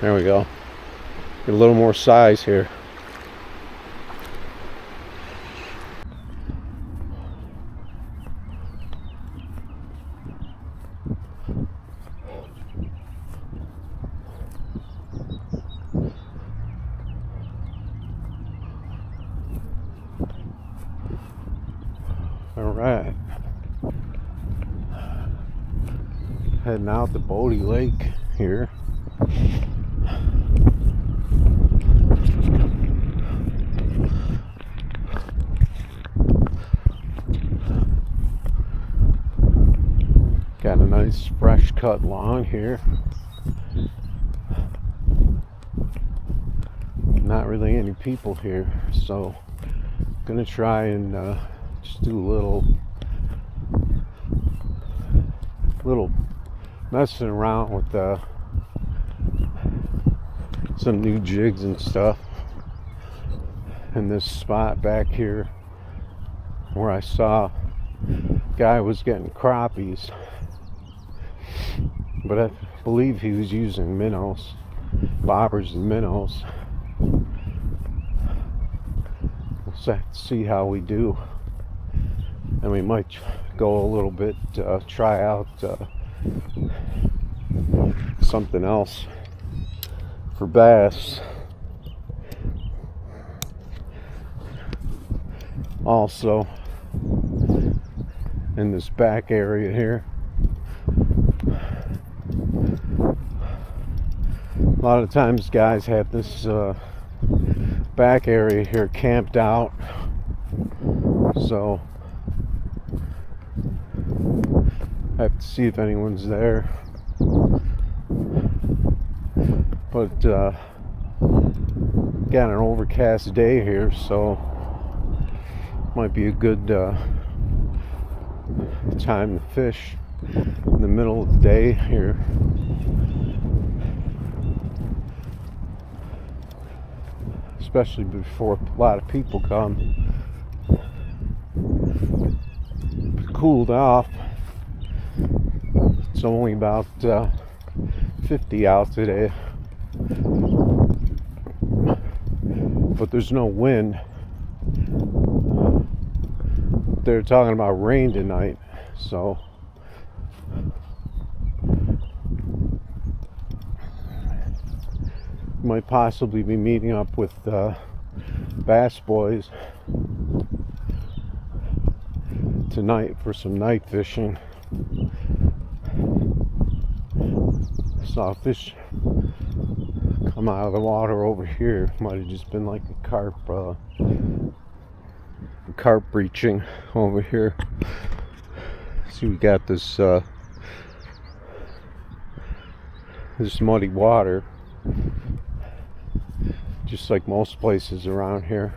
There we go. Get a little more size here. All right. Heading out to Bode Lake here. Got a nice fresh cut lawn here. Not really any people here, so I'm gonna try and just do a little messing around with some new jigs and stuff in this spot back here where I saw a guy was getting crappies, but I believe he was using minnows, bobbers and minnows. We'll see how we do, and we might go a little bit, try out something else for bass. Also, in this back area here, a lot of times guys have this back area here camped out, so I have to see if anyone's there. But got an overcast day here, so might be a good time to fish in the middle of the day here. Especially before a lot of people come. Cooled off. It's only about 50 out today, but there's no wind. They're talking about rain tonight, so might possibly be meeting up with Bass Boys tonight for some night fishing. Saw fish come out of the water over here. Might have just been like a carp breaching over here. See, we got this this muddy water, just like most places around here.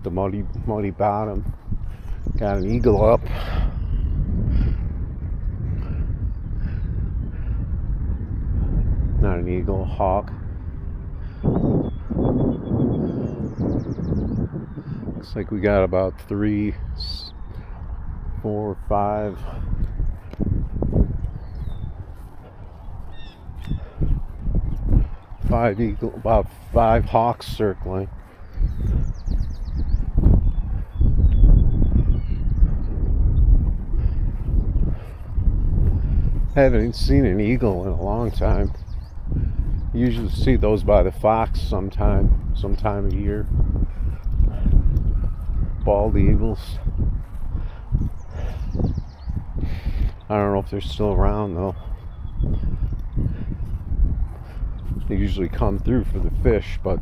The muddy bottom. Got an eagle up. Not an eagle, a hawk. Looks like we got about 3, 4, 5 eagle, about 5 hawks circling. Haven't seen an eagle in a long time. You usually see those by the fox sometime of year. Bald eagles. I don't know if they're still around though. They usually come through for the fish, but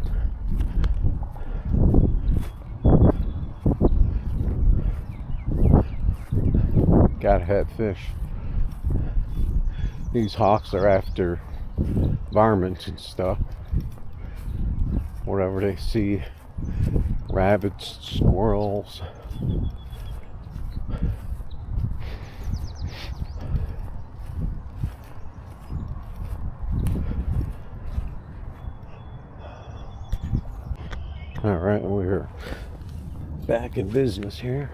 gotta have fish. These hawks are after varmints and stuff. Wherever they see rabbits, squirrels. All right, we're back in business here.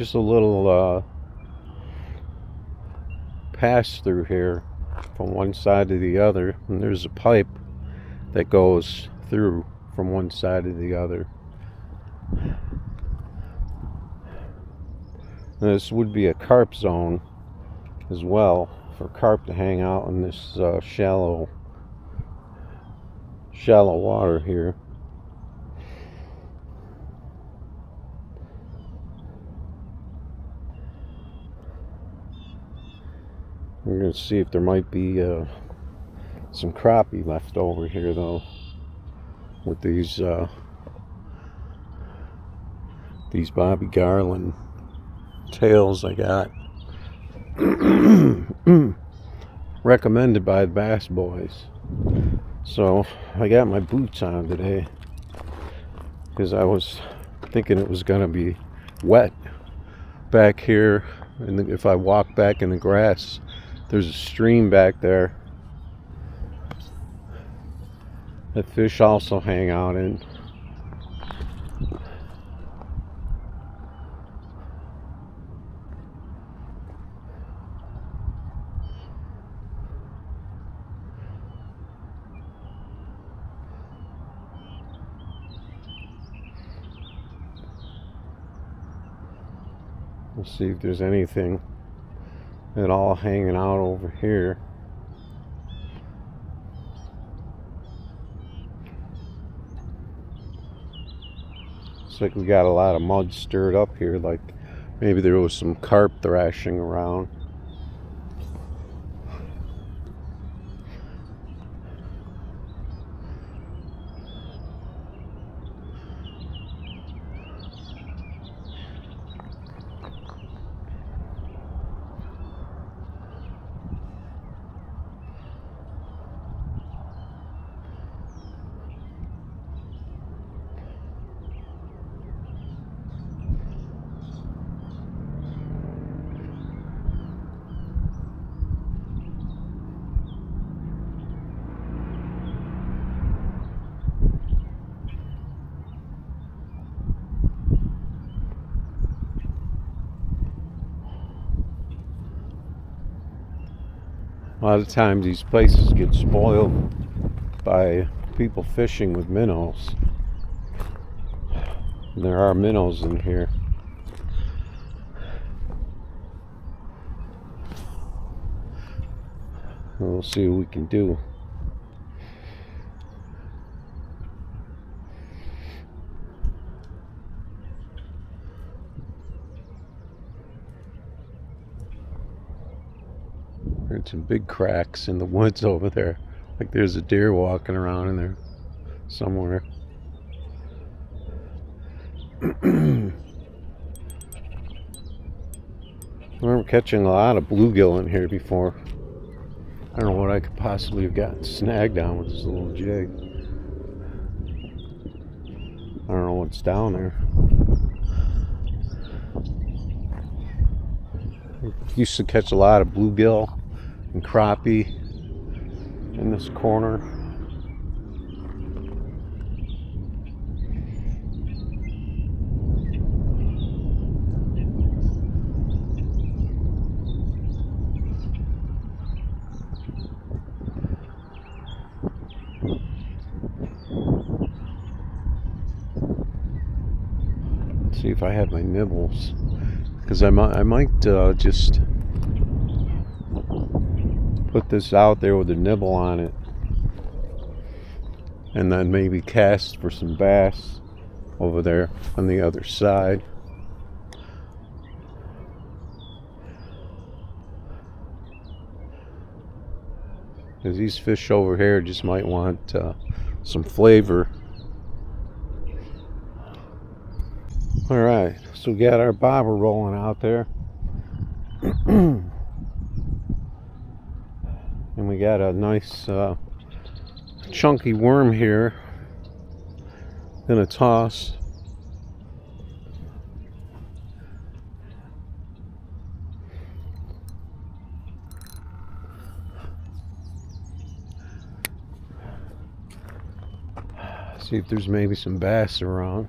just a little pass through here from one side to the other, and there's a pipe that goes through from one side to the other. This would be a carp zone as well, for carp to hang out in this shallow water here. We're going to see if there might be some crappie left over here, though, with these Bobby Garland tails I got. Recommended by the Bass Boys. So I got my boots on today because I was thinking it was going to be wet back here, and if I walk back in the grass, there's a stream back there that fish also hang out in. We'll see if there's anything at all hanging out over here. Looks like we got a lot of mud stirred up here, like maybe there was some carp thrashing around. A lot of times these places get spoiled by people fishing with minnows. And there are minnows in here. We'll see what we can do. There's some big cracks in the woods over there. Like there's a deer walking around in there somewhere. I remember catching a lot of bluegill in here before. I don't know what I could possibly have gotten snagged on with this little jig. I don't know what's down there. I used to catch a lot of bluegill and crappie in this corner. Let's see if I have my nibbles, because I might just put this out there with a nibble on it, and then maybe cast for some bass over there on the other side. Because these fish over here just might want some flavor. Alright, so we got our bobber rolling out there. And we got a nice chunky worm here. Gonna toss. See if there's maybe some bass around.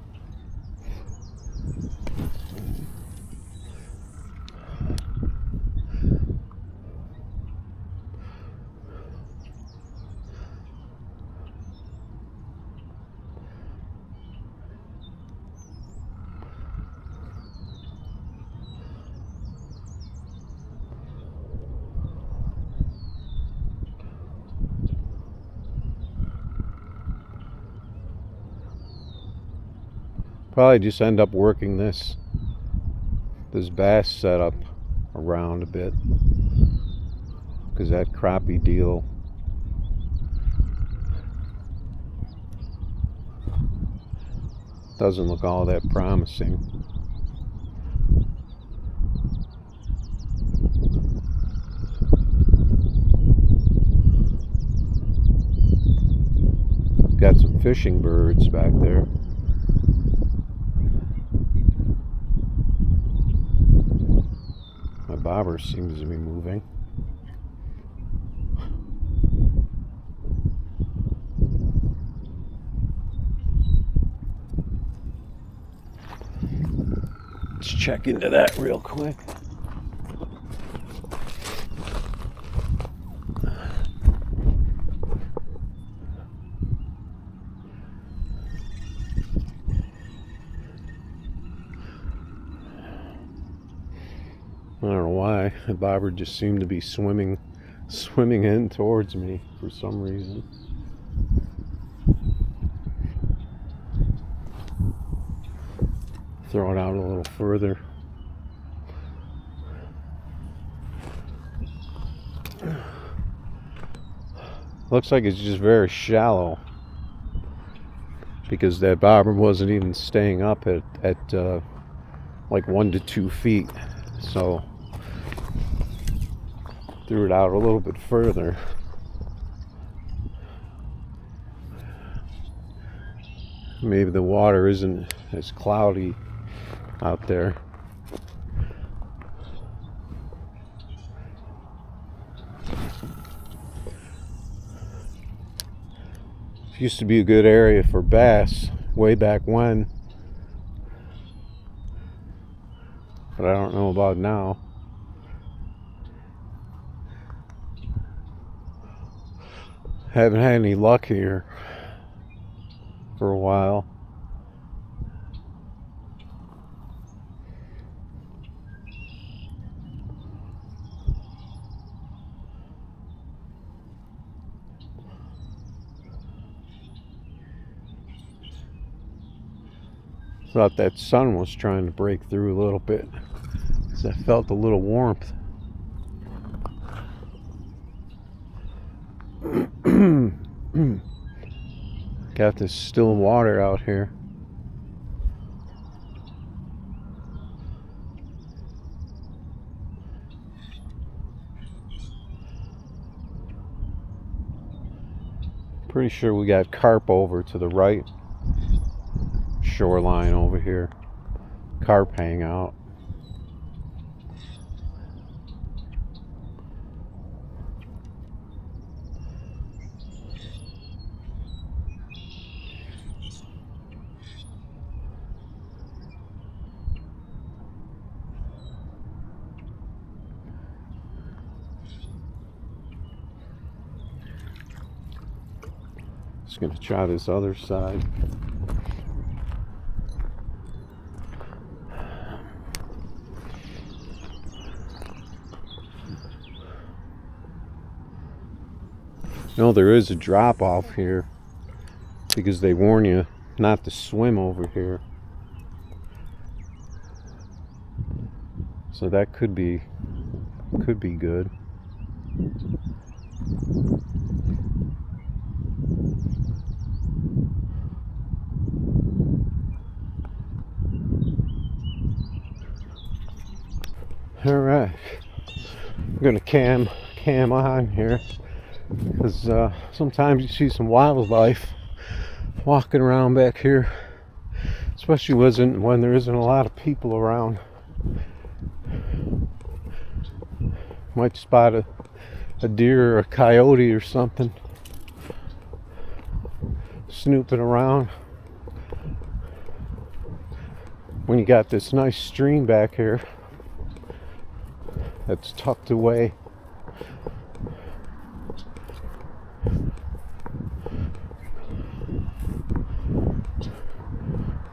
Probably just end up working this bass setup around a bit, because that crappie deal doesn't look all that promising. Got some fishing birds back there. My bobber seems to be moving. Let's check into that real quick. I don't know why, the bobber just seemed to be swimming in towards me for some reason. Throw it out a little further. Looks like it's just very shallow, because that bobber wasn't even staying up at like 1 to 2 feet. So threw it out a little bit further. Maybe the water isn't as cloudy out there. It used to be a good area for bass way back when, but I don't know about now. Haven't had any luck here for a while. Thought that sun was trying to break through a little bit, because I felt a little warmth. Got this still water out here. Pretty sure we got carp over to the right shoreline over here. Carp hang out. Just gonna try this other side. No, there is a drop off here, because they warn you not to swim over here. So that could be good. All right, I'm gonna cam on here, because sometimes you see some wildlife walking around back here, especially when there isn't a lot of people around. Might spot a deer or a coyote or something snooping around. When you got this nice stream back here that's tucked away.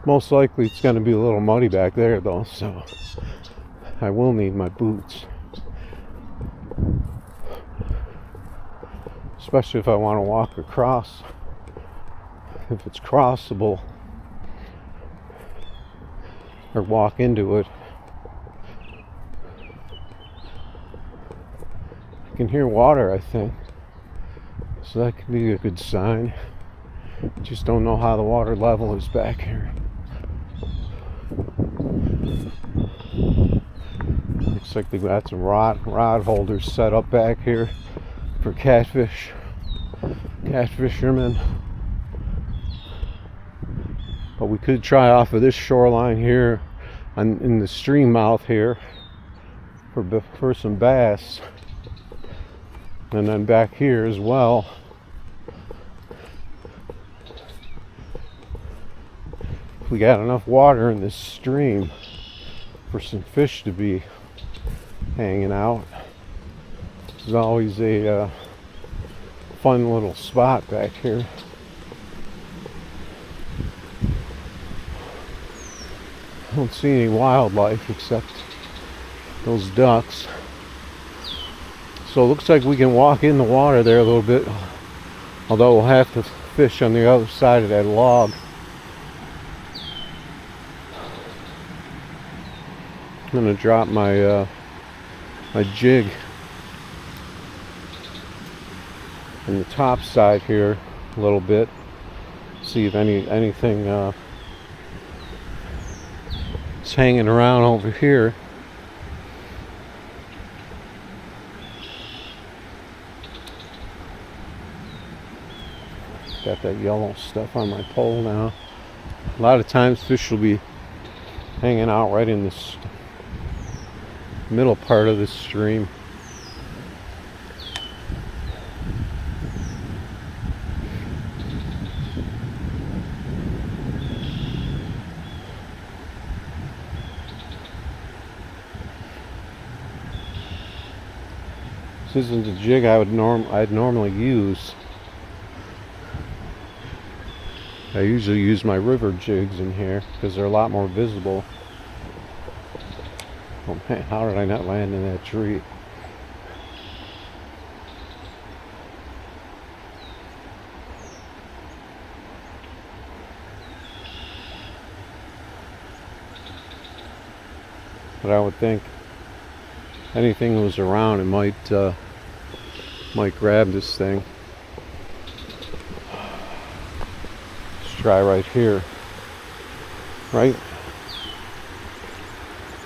Most likely it's going to be a little muddy back there though, so I will need my boots. Especially if I want to walk across, if it's crossable. or walk into it. I can hear water, I think, so that could be a good sign. Just don't know how the water level is back here. Looks like they got some rod holders set up back here for catfishermen. But we could try off of this shoreline here in the stream mouth here for some bass. And then back here as well. We got enough water in this stream for some fish to be hanging out. This is always a fun little spot back here. I don't see any wildlife except those ducks. So it looks like we can walk in the water there a little bit, although we'll have to fish on the other side of that log. I'm gonna drop my my jig in the top side here a little bit. See if anything is hanging around over here. Got that yellow stuff on my pole now. A lot of times fish will be hanging out right in this middle part of the stream. This isn't the jig I'd normally use. I usually use my river jigs in here because they're a lot more visible. Oh man, how did I not land in that tree? But I would think anything that was around, it might grab this thing. Let's try right here, right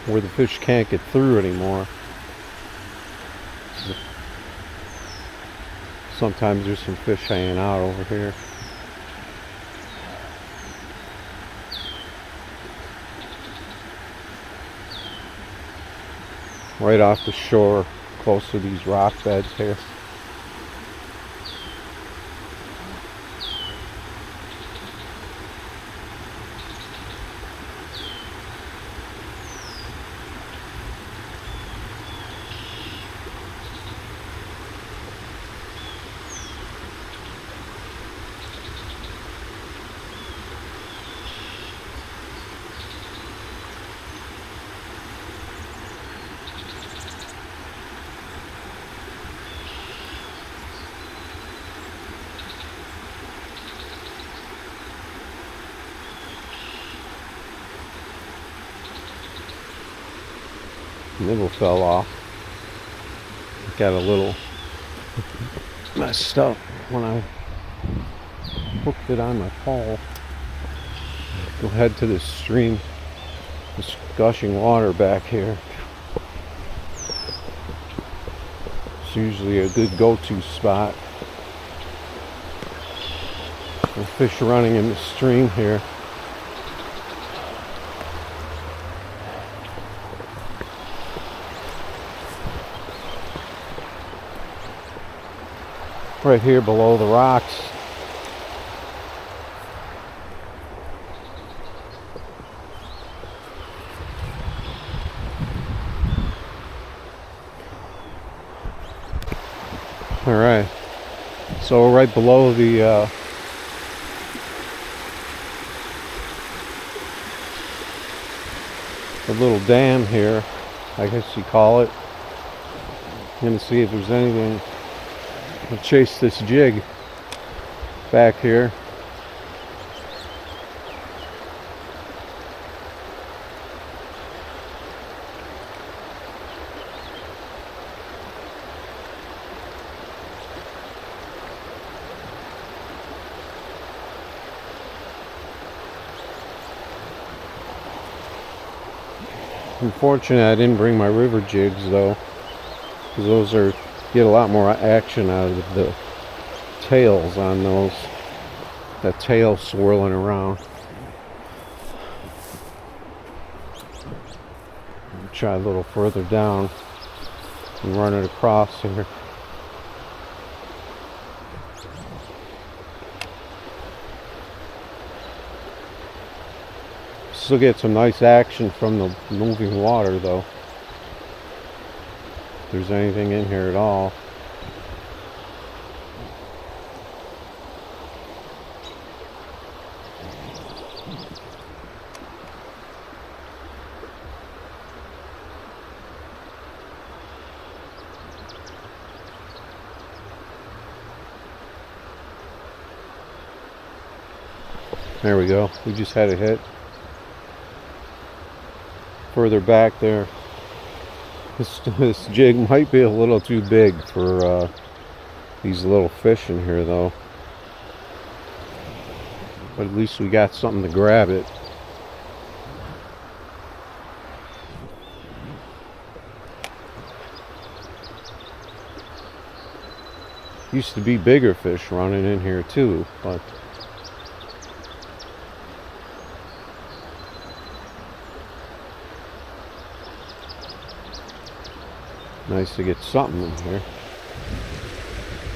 where the fish can't get through anymore. Sometimes there's some fish hanging out over here. Right off the shore, close to these rock beds here. Nibble fell off. Got a little messed up when I hooked it on my pole. Go head to this stream, this gushing water back here. It's usually a good go-to spot. The fish running in the stream here. Right here below the rocks. All right, so right below the little dam here, I guess you call it. I'm gonna see if there's anything. I'll chase this jig back here. Unfortunately, I didn't bring my river jigs though, because those get a lot more action out of the tails on those. That tail swirling around. Try a little further down and run it across here. Still get some nice action from the moving water though. If there's anything in here at all. There we go. We just had a hit. Further back there. This jig might be a little too big for these little fish in here though. But at least we got something to grab it. Used to be bigger fish running in here too, but nice to get something in here.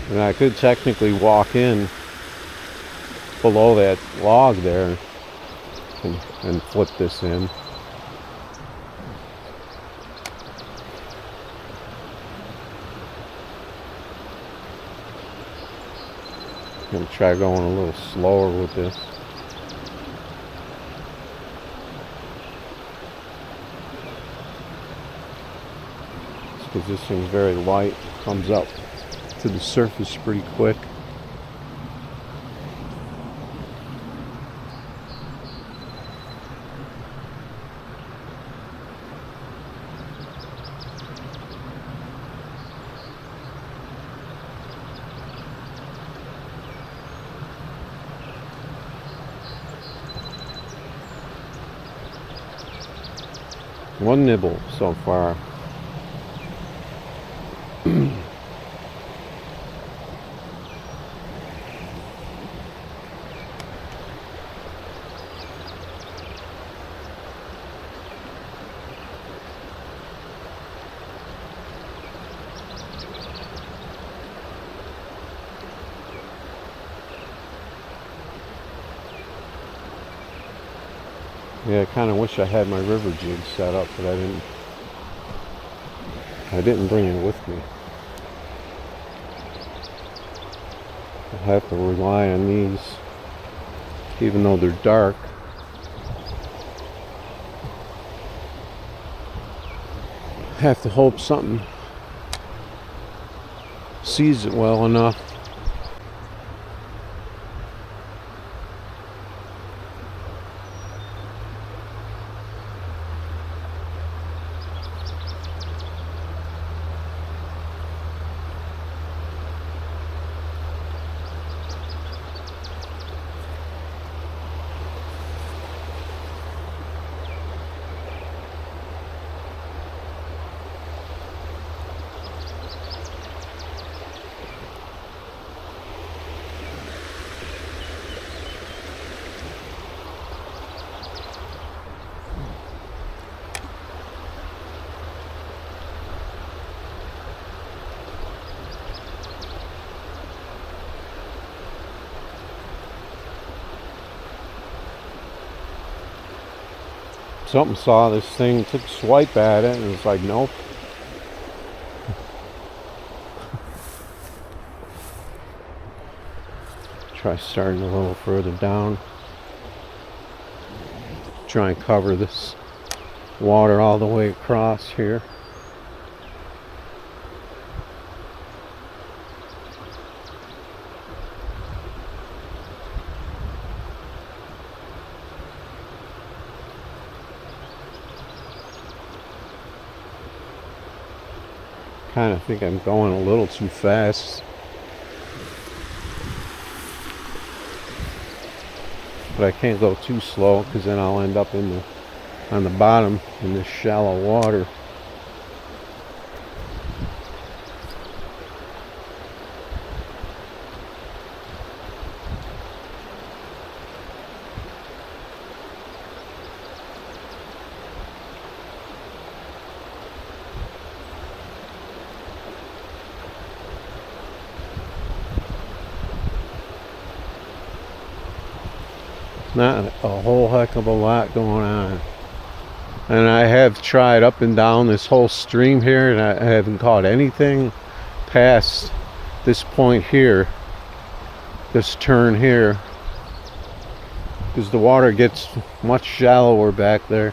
And I could technically walk in below that log there and flip this in. I'm gonna try going a little slower with this. Because this thing's very light, comes up to the surface pretty quick. One nibble so far. Yeah, I kind of wish I had my river jig set up, but I didn't bring it with me. I have to rely on these, even though they're dark. I have to hope something sees it well enough. Something saw this thing, took a swipe at it, and was like, nope. Try starting a little further down. Try and cover this water all the way across here. Kind of think I'm going a little too fast, but I can't go too slow because then I'll end up in on the bottom in this shallow water. Not a whole heck of a lot going on. And I have tried up and down this whole stream here, and I haven't caught anything past this point here, this turn here, because the water gets much shallower back there.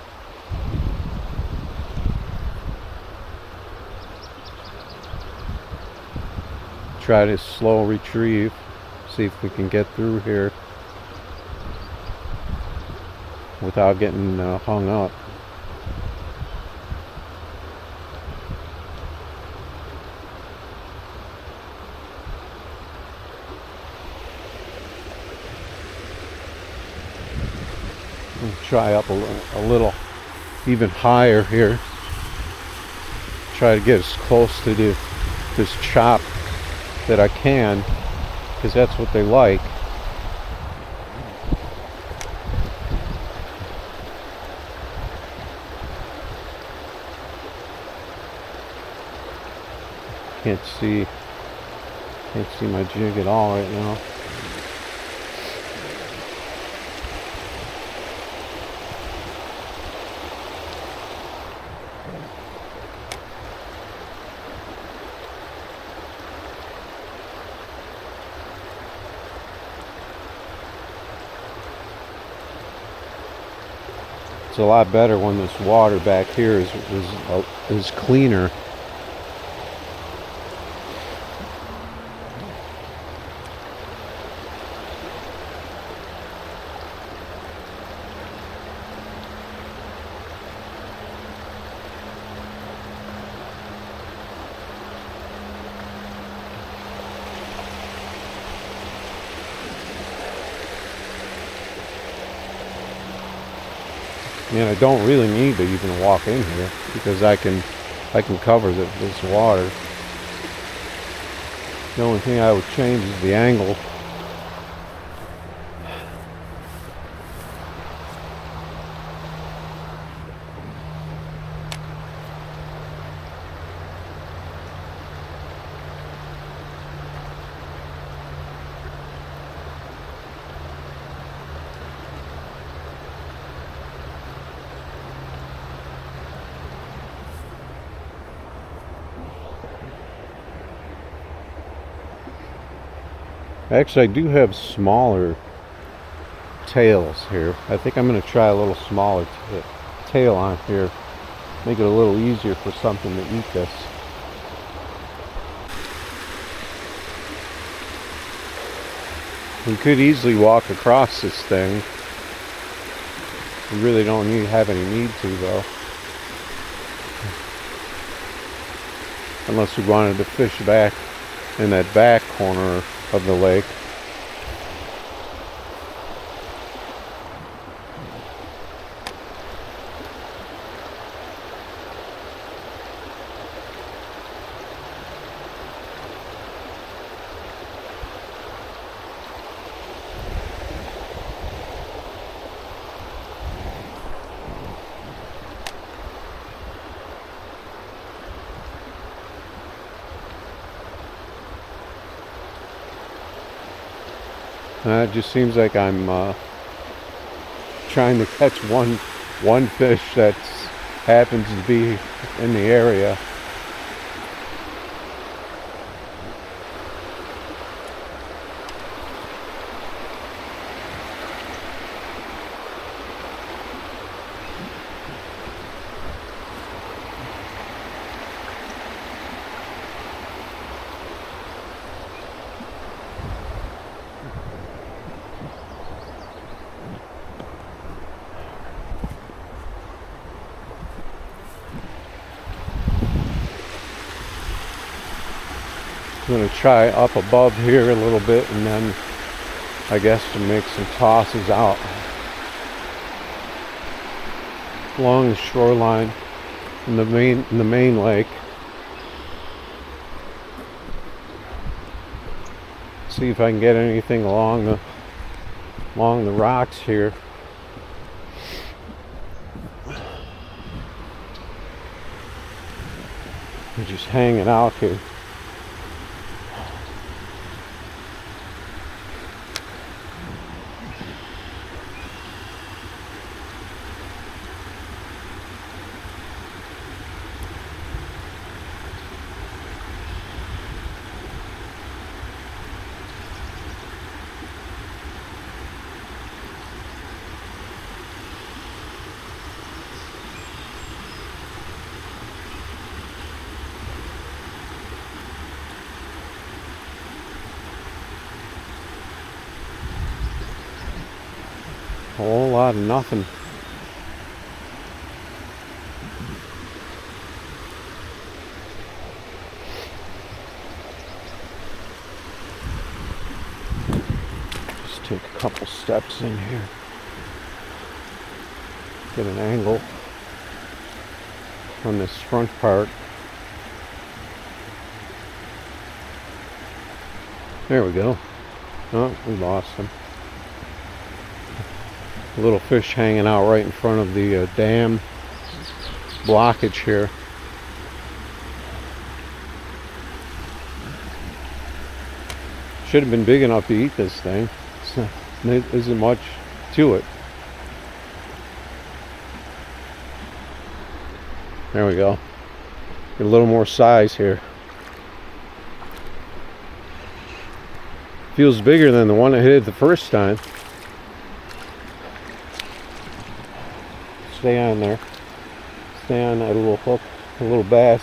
Try to slow retrieve, see if we can get through here without getting hung up. Try up a little even higher here. Try to get as close to this chop that I can, because that's what they like. Can't see my jig at all right now. It's a lot better when this water back here is cleaner. And I don't really need to even walk in here, because I can cover this water. The only thing I would change is the angle. Actually, I do have smaller tails here. I think I'm going to try a little smaller tail on here. Make it a little easier for something to eat this. We could easily walk across this thing. We really don't have any need to, though. Unless we wanted to fish back in that back corner of the lake. It just seems like I'm trying to catch one fish that happens to be in the area. I'm going to try up above here a little bit, and then I guess to make some tosses out. along the shoreline in the main lake. See if I can get anything along the rocks here. We're just hanging out here. A whole lot of nothing. Just take a couple steps in here. Get an angle on this front part. There we go. Oh, we lost him. A little fish hanging out right in front of the dam blockage here. Should have been big enough to eat this thing. There isn't much to it. There we go. Get a little more size here. Feels bigger than the one I hit the first time. Stay on there. Stay on that little hook, a little bass.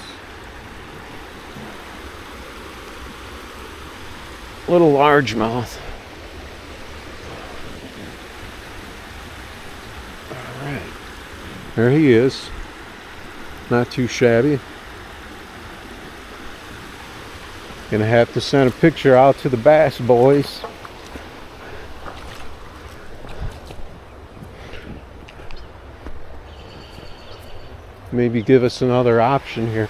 Little largemouth. Alright. There he is. Not too shabby. Gonna have to send a picture out to the bass boys. Maybe give us another option here.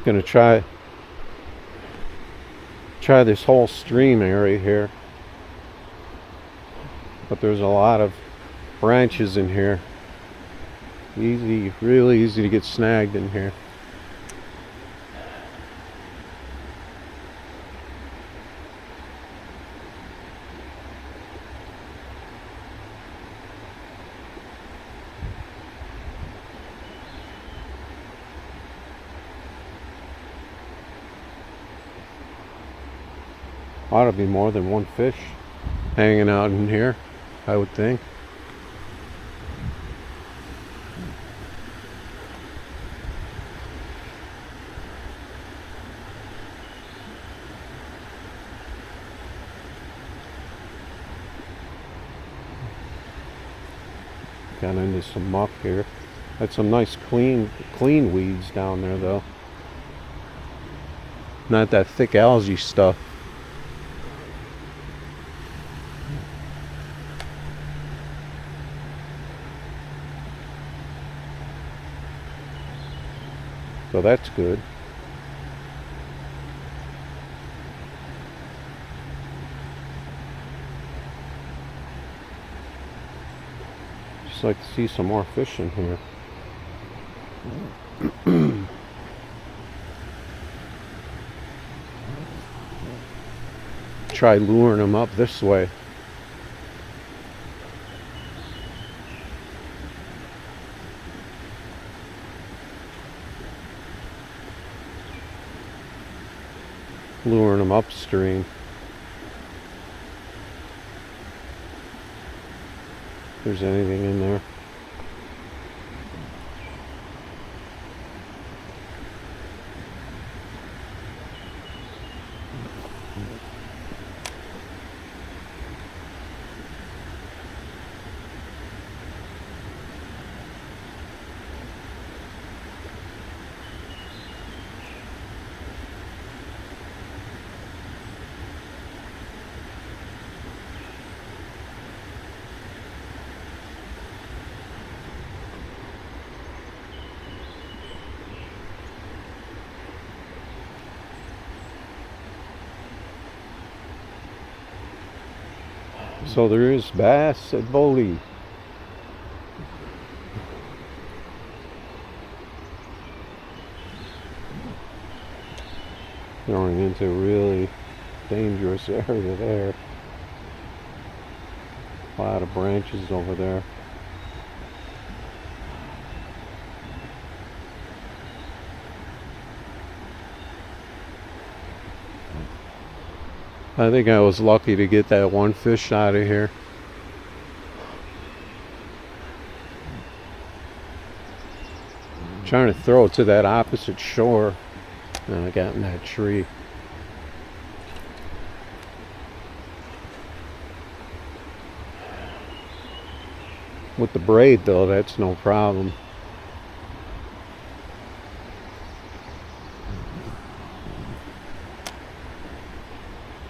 Gonna try this whole stream area here, but there's a lot of branches in here. Really easy to get snagged in here. Ought to be more than one fish hanging out in here, I would think. got into some muck here. Had some nice clean weeds down there though. Not that thick algae stuff. So that's good. Just like to see some more fish in here. Try luring them up this way. Luring them upstream. If there's anything in there. So there is bass at Bode. Going into a really dangerous area there. A lot of branches over there. I think I was lucky to get that one fish out of here. Trying to throw it to that opposite shore, and I got in that tree. With the braid though, that's no problem.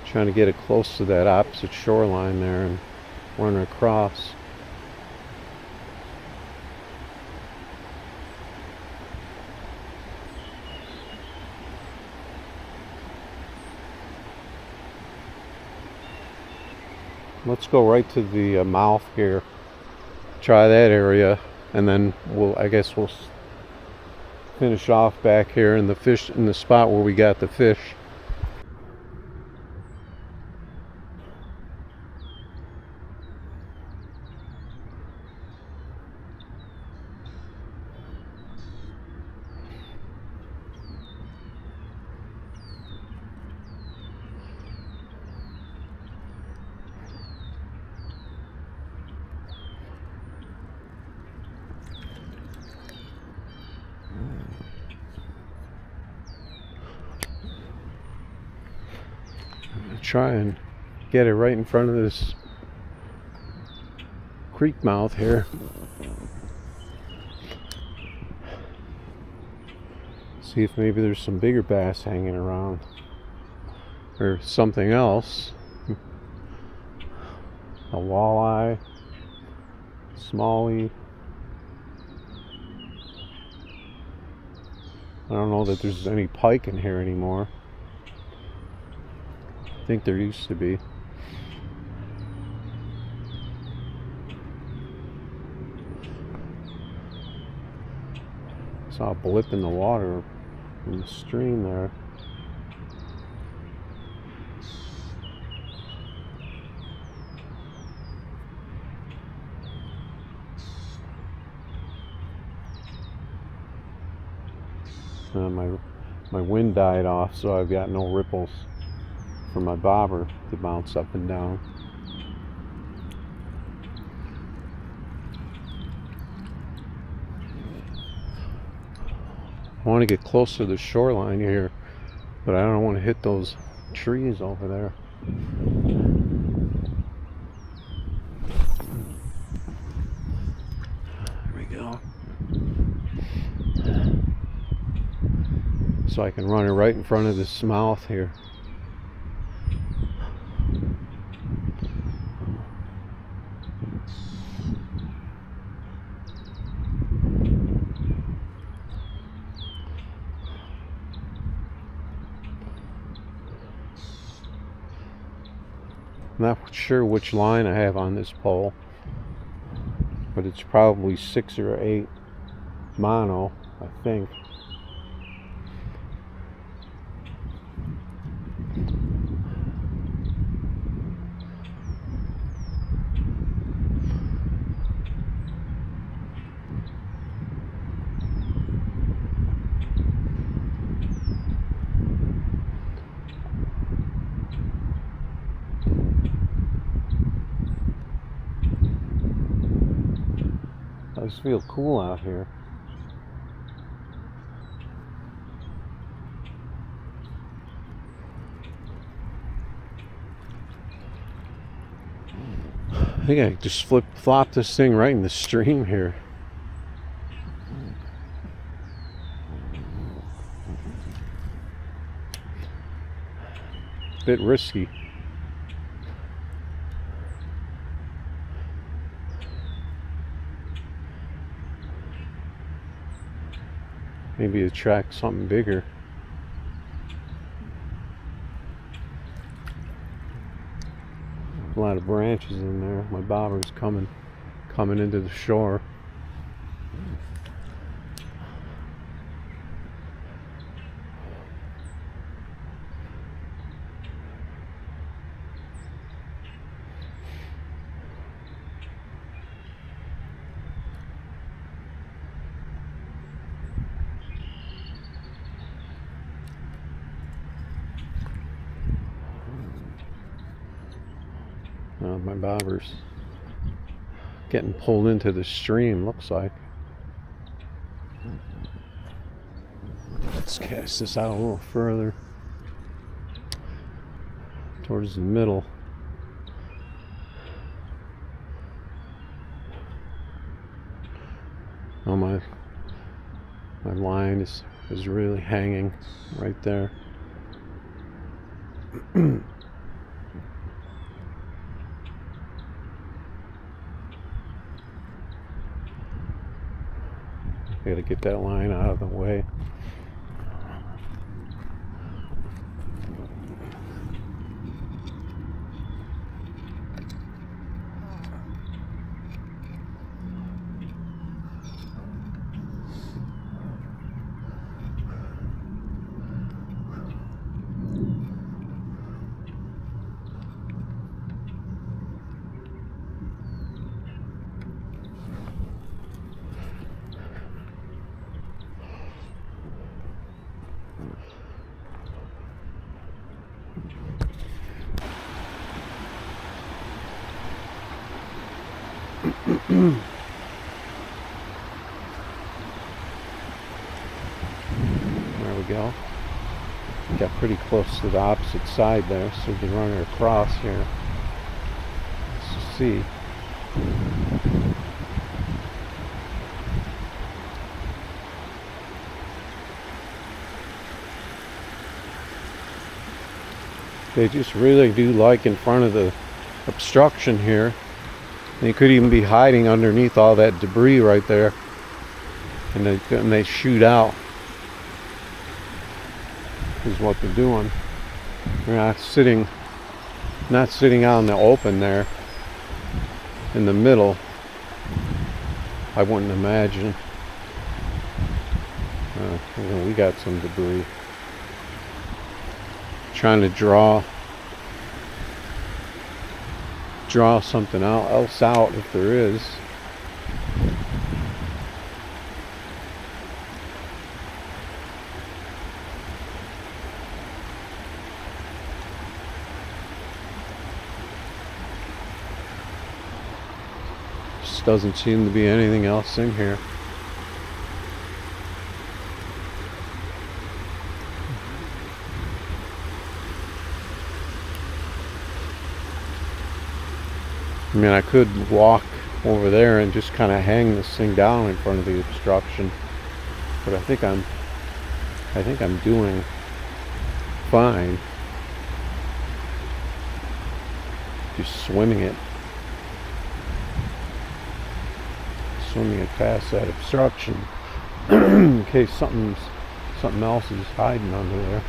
Trying to get it close to that opposite shoreline there and run across. Let's go right to the mouth here. Try that area, and then I guess we'll finish off back here in the spot where we got the fish. Try and get it right in front of this creek mouth here. See if maybe there's some bigger bass hanging around or something else. A walleye, smallie. I don't know that there's any pike in here anymore. I think there used to be. Saw a blip in the water in the stream there. My wind died off, so I've got no ripples for my bobber to bounce up and down. I want to get close to the shoreline here, but I don't want to hit those trees over there. go. So I can run it right in front of this mouth here. Not sure which line I have on this pole, but it's probably 6 or 8 mono, I think. I just feel cool out here. I think I just flop this thing right in the stream here. Bit risky. Maybe attract something bigger. A lot of branches in there. My bobber's coming into the shore. My bobber's getting pulled into the stream, looks like. Let's cast this out a little further towards the middle. Oh, my line is really hanging right there. I gotta get that line out of the way. There we go. Got pretty close to the opposite side there, so we can run it across here. Let's see. They just really do like in front of the obstruction here. They could even be hiding underneath all that debris right there, and they shoot out. Is what they're doing. They're not sitting out in the open there in the middle. I wouldn't imagine. We got some debris. Trying to draw something else out if there is. Just doesn't seem to be anything else in here. I mean, I could walk over there and just kind of hang this thing down in front of the obstruction. But I think I'm doing fine. Just swimming it past that obstruction in case something else is hiding under there.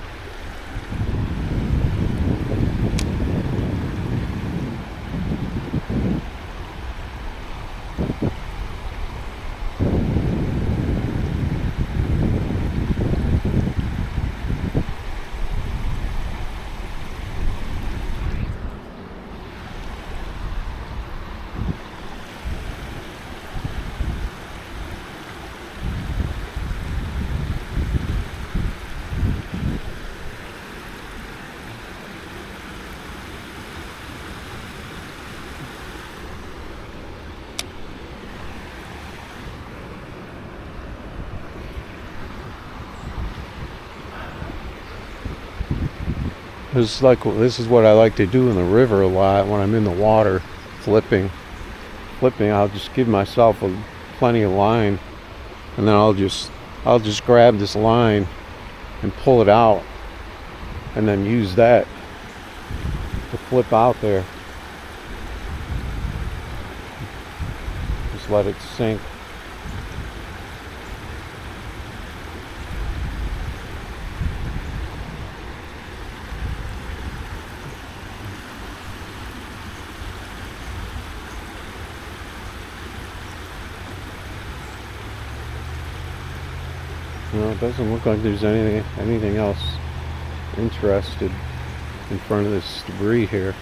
This is what I like to do in the river a lot when I'm in the water, flipping. I'll just give myself plenty of line, and then I'll just grab this line and pull it out, and then use that to flip out there. Just let it sink. No, it doesn't look like there's anything else interested in front of this debris here.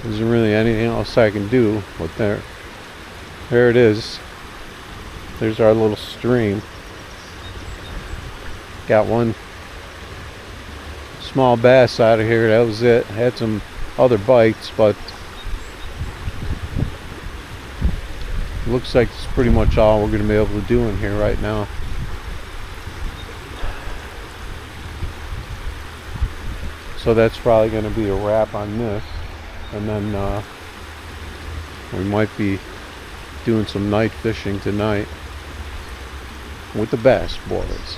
There isn't really anything else I can do, but there it is. There's our little stream. Got one small bass out of here. That was it. Had some other bites, but looks like it's pretty much all we're going to be able to do in here right now. So that's probably going to be a wrap on this. And then we might be doing some night fishing tonight with the bass boys.